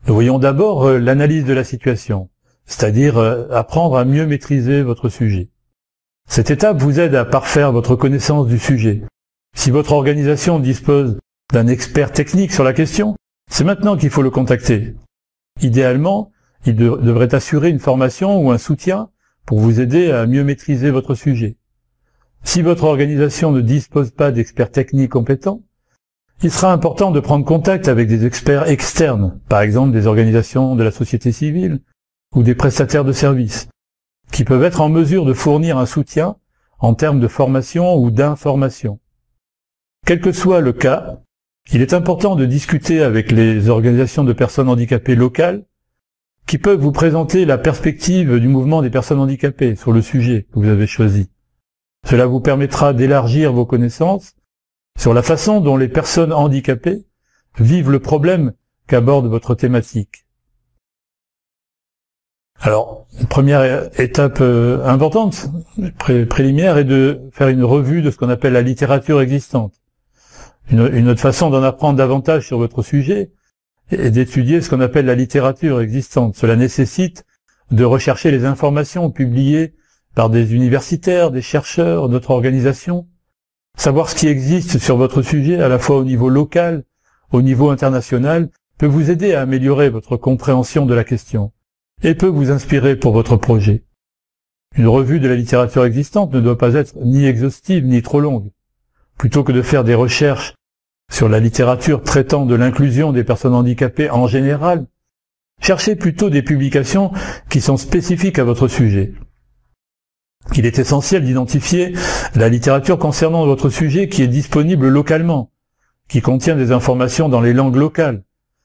Nous voyons d'abord l'analyse de la situation, c'est-à-dire apprendre à mieux maîtriser votre sujet. Cette étape vous aide à parfaire votre connaissance du sujet. Si votre organisation dispose d'un expert technique sur la question, c'est maintenant qu'il faut le contacter. Idéalement, il devrait assurer une formation ou un soutien pour vous aider à mieux maîtriser votre sujet. Si votre organisation ne dispose pas d'experts techniques compétents, il sera important de prendre contact avec des experts externes, par exemple des organisations de la société civile ou des prestataires de services, qui peuvent être en mesure de fournir un soutien en termes de formation ou d'information. Quel que soit le cas, il est important de discuter avec les organisations de personnes handicapées locales qui peuvent vous présenter la perspective du mouvement des personnes handicapées sur le sujet que vous avez choisi. Cela vous permettra d'élargir vos connaissances sur la façon dont les personnes handicapées vivent le problème qu'aborde votre thématique. Alors, une première étape importante, préliminaire, est de faire une revue de ce qu'on appelle la littérature existante. Une autre façon d'en apprendre davantage sur votre sujet est d'étudier ce qu'on appelle la littérature existante. Cela nécessite de rechercher les informations publiées par des universitaires, des chercheurs, d'autres organisations. Savoir ce qui existe sur votre sujet, à la fois au niveau local, au niveau international, peut vous aider à améliorer votre compréhension de la question et peut vous inspirer pour votre projet. Une revue de la littérature existante ne doit pas être ni exhaustive ni trop longue. Plutôt que de faire des recherches sur la littérature traitant de l'inclusion des personnes handicapées en général, cherchez plutôt des publications qui sont spécifiques à votre sujet. Il est essentiel d'identifier la littérature concernant votre sujet qui est disponible localement, qui contient des informations dans les langues locales,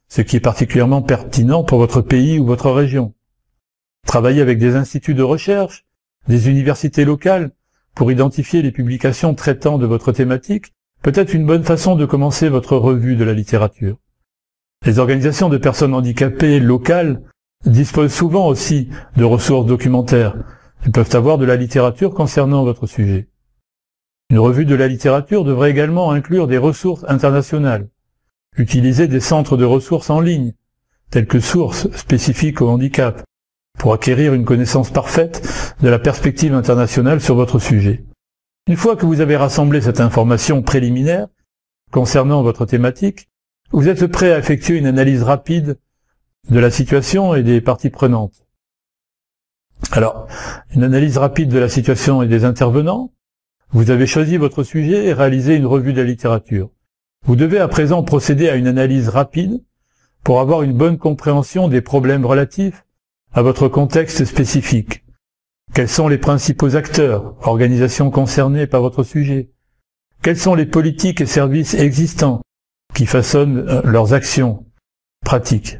ce qui est particulièrement pertinent pour votre pays ou votre région. Travaillez avec des instituts de recherche, des universités locales, pour identifier les publications traitant de votre thématique, peut être une bonne façon de commencer votre revue de la littérature. Les organisations de personnes handicapées locales disposent souvent aussi de ressources documentaires. Elles peuvent avoir de la littérature concernant votre sujet. Une revue de la littérature devrait également inclure des ressources internationales. Utilisez des centres de ressources en ligne, tels que Sources spécifiques au handicap, pour acquérir une connaissance parfaite de la perspective internationale sur votre sujet. Une fois que vous avez rassemblé cette information préliminaire concernant votre thématique, vous êtes prêt à effectuer une analyse rapide de la situation et des parties prenantes. Alors, une analyse rapide de la situation et des intervenants. Vous avez choisi votre sujet et réalisé une revue de la littérature. Vous devez à présent procéder à une analyse rapide pour avoir une bonne compréhension des problèmes relatifs à votre contexte spécifique. Quels sont les principaux acteurs, organisations concernées par votre sujet? Quelles sont les politiques et services existants qui façonnent leurs actions pratiques?